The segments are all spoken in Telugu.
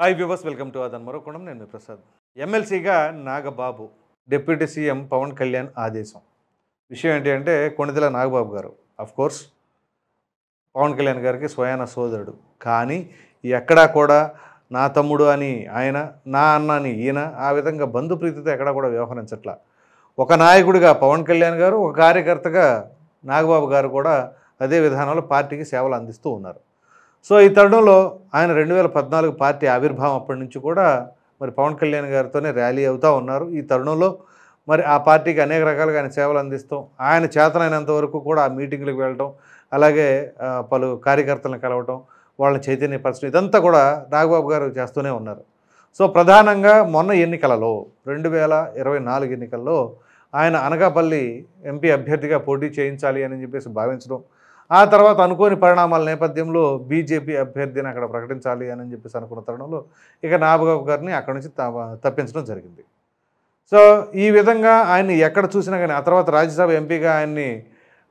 హాయ్ వ్యూవర్స్, వెల్కమ్ టు అదన్ మరోకోణం. నేను మీ ప్రసాద్. ఎమ్మెల్సీగా నాగబాబు, డిప్యూటీ సీఎం పవన్ కళ్యాణ్ ఆదేశం. విషయం ఏంటి అంటే కొణిదెల నాగబాబు గారు కోర్స్ పవన్ కళ్యాణ్ గారికి స్వయాన సోదరుడు. కానీ ఎక్కడా కూడా నా తమ్ముడు అని ఆయన, నా అన్న అని ఈయన, ఆ విధంగా బంధుప్రీతితో ఎక్కడా కూడా వ్యవహరించట్లా. ఒక నాయకుడిగా పవన్ కళ్యాణ్ గారు, ఒక కార్యకర్తగా నాగబాబు గారు కూడా అదే విధానంలో పార్టీకి సేవలు అందిస్తూ ఉన్నారు. సో ఈ తరుణంలో ఆయన 2014 పార్టీ ఆవిర్భావం అప్పటి నుంచి కూడా మరి పవన్ కళ్యాణ్ గారితోనే ర్యాలీ అవుతూ ఉన్నారు. ఈ తరుణంలో మరి ఆ పార్టీకి అనేక రకాలుగా ఆయన సేవలు అందిస్తాం, ఆయన చేతనైనంత వరకు కూడా ఆ మీటింగ్లకు వెళ్ళటం, అలాగే పలు కార్యకర్తలను కలవటం, వాళ్ళని చైతన్యపరచడం, ఇదంతా కూడా నాగబాబు గారు చేస్తూనే ఉన్నారు. సో ప్రధానంగా మొన్న ఎన్నికలలో 2024 ఎన్నికల్లో ఆయన అనకాపల్లి ఎంపీ అభ్యర్థిగా పోటీ చేయించాలి అని చెప్పేసి భావించడం, ఆ తర్వాత అనుకోని పరిణామాల నేపథ్యంలో బీజేపీ అభ్యర్థిని అక్కడ ప్రకటించాలి అని చెప్పేసి అనుకున్న తరుణంలో ఇక నాగబాబు గారిని అక్కడి నుంచి తప్పించడం జరిగింది. సో ఈ విధంగా ఆయన్ని ఎక్కడ చూసినా కానీ, ఆ తర్వాత రాజ్యసభ ఎంపీగా ఆయన్ని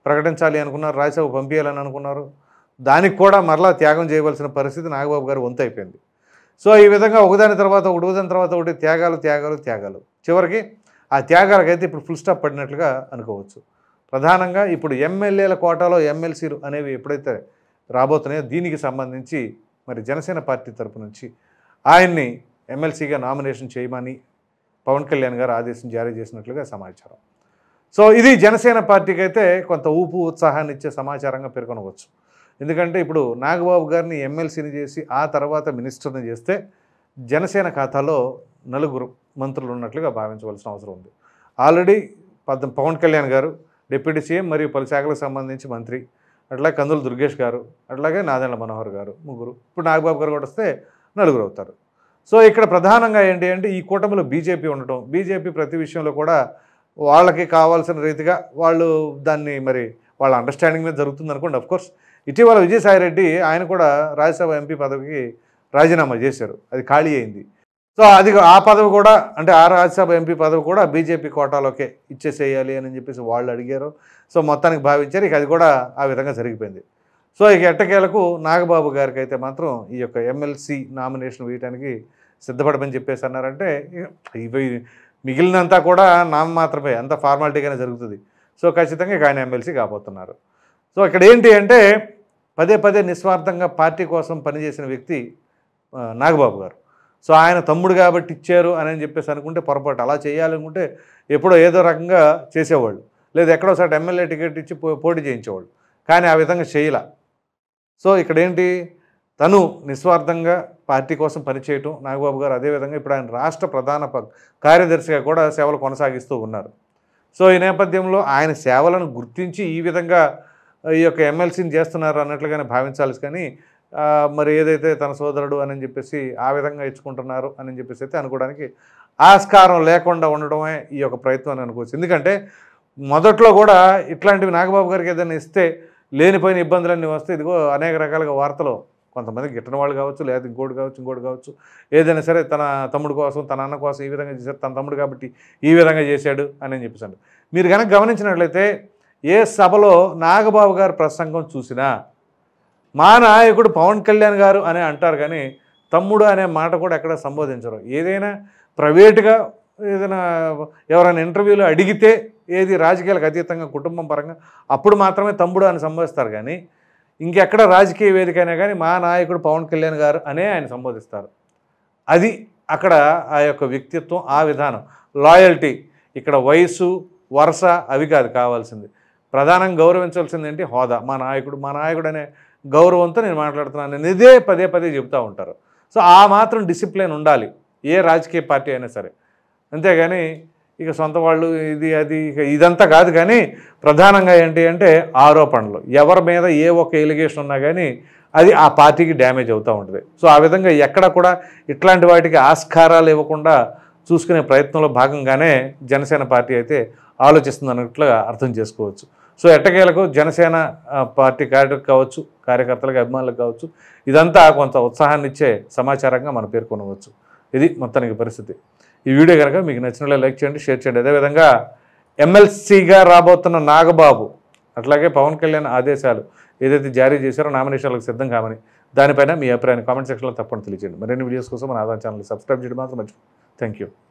ప్రకటించాలి అనుకున్నారు, రాజ్యసభ పంపించాలని అనుకున్నారు. దానికి కూడా మరలా త్యాగం చేయవలసిన పరిస్థితి నాగబాబు గారు వంతు అయిపోయింది. సో ఈ విధంగా ఒకదాని తర్వాత ఒకటి త్యాగాలు చివరికి ఆ త్యాగాలకైతే ఇప్పుడు ఫుల్ స్టాప్ పడినట్లుగా అనుకోవచ్చు. ప్రధానంగా ఇప్పుడు ఎమ్మెల్యేల కోటాలో ఎమ్మెల్సీలు అనేవి ఎప్పుడైతే రాబోతున్నాయో దీనికి సంబంధించి మరి జనసేన పార్టీ తరపు నుంచి ఆయన్ని ఎమ్మెల్సీగా నామినేషన్ చేయమని పవన్ కళ్యాణ్ గారు ఆదేశం జారీ చేసినట్లుగా సమాచారం. సో ఇది జనసేన పార్టీకి అయితే కొంత ఊపు ఉత్సాహాన్ని ఇచ్చే సమాచారంగా పేర్కొనవచ్చు. ఎందుకంటే ఇప్పుడు నాగబాబు గారిని ఎమ్మెల్సీని చేసి ఆ తర్వాత మినిస్టర్ని చేస్తే జనసేన ఖాతాలో 4 మంత్రులు ఉన్నట్లుగా భావించవలసిన అవసరం ఉంది. ఆల్రెడీ పవన్ కళ్యాణ్ గారు డిప్యూటీ సీఎం మరియు పలు శాఖలకు సంబంధించి మంత్రి, అట్లాగే కందుల దుర్గేష్ గారు, అట్లాగే నాదెండ్ల మనోహర్ గారు, 3. ఇప్పుడు నాగబాబు గారు కూడా వస్తే 4 అవుతారు. సో ఇక్కడ ప్రధానంగా ఏంటి అంటే ఈ కూటమిలో బీజేపీ ఉండటం, బీజేపీ ప్రతి విషయంలో కూడా వాళ్ళకి కావాల్సిన రీతిగా వాళ్ళు దాన్ని మరి వాళ్ళ అండర్స్టాండింగ్ మీద జరుగుతుంది అనుకోండి. అఫ్కోర్స్ ఇటీవల విజయసాయిరెడ్డి ఆయన కూడా రాజ్యసభ ఎంపీ పదవికి రాజీనామా చేశారు, అది ఖాళీ అయింది. సో అది ఆ పదవి కూడా అంటే ఆ రాజ్యసభ ఎంపీ పదవి కూడా బీజేపీ కోటాలోకే ఇచ్చేసేయాలి అని చెప్పేసి వాళ్ళు అడిగారు. సో మొత్తానికి భావించారు, ఇక అది కూడా ఆ విధంగా జరిగిపోయింది. సో ఇక ఎట్టకేలకు నాగబాబు గారికి అయితే మాత్రం ఈ యొక్క ఎమ్మెల్సీ నామినేషన్ వేయడానికి సిద్ధపడమని చెప్పేసి అన్నారంటే ఇవి మిగిలినంతా కూడా నామమాత్రమే, అంత ఫార్మాలిటీగానే జరుగుతుంది. సో ఖచ్చితంగా ఇక ఆయన ఎమ్మెల్సీ కాబోతున్నారు. సో ఇక్కడ ఏంటి అంటే పదే నిస్వార్థంగా పార్టీ కోసం పనిచేసిన వ్యక్తి నాగబాబు గారు. సో ఆయన తమ్ముడు కాబట్టి ఇచ్చారు అని చెప్పేసి అనుకుంటే పొరపాటు. అలా చేయాలనుకుంటే ఎప్పుడో ఏదో రకంగా చేసేవాళ్ళు, లేదా ఎక్కడో ఒకసారి ఎమ్మెల్యే టికెట్ ఇచ్చి పోటీ చేయించేవాళ్ళు. కానీ ఆ విధంగా చేయలా. సో ఇక్కడ ఏంటి, తను నిస్వార్థంగా పార్టీ కోసం పనిచేయటం నాగబాబు గారు. అదేవిధంగా ఇప్పుడు ఆయన రాష్ట్ర ప్రధాన కార్యదర్శిగా కూడా సేవలు కొనసాగిస్తూ ఉన్నారు. సో ఈ నేపథ్యంలో ఆయన సేవలను గుర్తించి ఈ విధంగా ఈ యొక్క ఎమ్మెల్సీని చేస్తున్నారు అన్నట్లుగానే భావించాలి. కానీ మరి ఏదైతే తన సోదరుడు అని చెప్పేసి ఆ విధంగా ఇచ్చుకుంటున్నారు అని చెప్పేసి అయితే అనుకోవడానికి ఆస్కారం లేకుండా ఉండడమే ఈ యొక్క ప్రయత్నం అని అనుకోవచ్చు. ఎందుకంటే మొదట్లో కూడా ఇట్లాంటివి నాగబాబు గారికి ఏదైనా ఇస్తే లేనిపోయిన ఇబ్బందులన్నీ వస్తే ఇదిగో అనేక రకాలుగా వార్తలు, కొంతమంది గిట్టని వాళ్ళు కావచ్చు, లేదా ఇంకోటి కావచ్చు, ఏదైనా సరే తన తమ్ముడు కోసం, తన అన్న కోసం ఈ విధంగా చేశారు, తన తమ్ముడు కాబట్టి ఈ విధంగా చేశాడు అని చెప్పేసి. మీరు కనుక గమనించినట్లయితే ఏ సభలో నాగబాబు గారు ప్రసంగం చూసినా మా నాయకుడు పవన్ కళ్యాణ్ గారు అని అంటారు, కానీ తమ్ముడు అనే మాట కూడా ఎక్కడ సంబోధించరు. ఏదైనా ప్రైవేటుగా ఏదైనా ఎవరైనా ఇంటర్వ్యూలో అడిగితే ఏది రాజకీయాలకు అతీతంగా కుటుంబం పరంగా అప్పుడు మాత్రమే తమ్ముడు అని సంబోధిస్తారు. కానీ ఇంకెక్కడ రాజకీయ వేదికైనా కానీ మా నాయకుడు పవన్ కళ్యాణ్ గారు అనే ఆయన సంబోధిస్తారు. అది అక్కడ ఆ యొక్క వ్యక్తిత్వం, ఆ విధానం, లాయల్టీ. ఇక్కడ వయసు, వరుస అవి కాదు కావాల్సింది. ప్రధానంగా గౌరవించాల్సింది ఏంటి, హోదా. మా నాయకుడు అనే గౌరవంతో నేను మాట్లాడుతున్నాను, నేను ఇదే పదే చెబుతూ ఉంటారు. సో ఆ మాత్రం డిసిప్లిన్ ఉండాలి ఏ రాజకీయ పార్టీ అయినా సరే. అంతేగాని ఇక సొంత వాళ్ళు ఇది అది ఇదంతా కాదు. కానీ ప్రధానంగా ఏంటి అంటే ఆరోపణలు, ఎవరి మీద ఏ ఒక్క ఎలిగేషన్ ఉన్నా కానీ అది ఆ పార్టీకి డ్యామేజ్ అవుతూ ఉంటుంది. సో ఆ విధంగా ఎక్కడ కూడా ఇట్లాంటి వాటికి ఆస్కారాలు ఇవ్వకుండా చూసుకునే ప్రయత్నంలో భాగంగానే జనసేన పార్టీ అయితే ఆలోచిస్తుంది అన్నట్లుగా అర్థం చేసుకోవచ్చు. సో ఎట్టకేలకు జనసేన పార్టీ కార్యకర్తలకు అభిమానులకు కావచ్చు, ఇదంతా కొంత ఉత్సాహాన్ని ఇచ్చే సమాచారంగా మనం పేర్కొనవచ్చు. ఇది మొత్తానికి పరిస్థితి. ఈ వీడియో కనుక మీకు నచ్చినట్లే లైక్ చేయండి, షేర్ చేయండి. అదేవిధంగా ఎమ్మెల్సీగా రాబోతున్న నాగబాబు, అట్లాగే పవన్ కళ్యాణ్ ఆదేశాలు ఏదైతే జారీ చేశారో నామినేషన్లకు సిద్ధం కామని, దానిపైన మీ అభిప్రాయాన్ని కామెంట్ సెక్షన్లో తప్పకుండా తెలియజేయండి. మరిన్ని వీడియోస్ కోసం మన ఆదాన్ ఛానల్ సబ్స్క్రైబ్ చేయడం మాత్రం మర్చిపోండి. Thank you.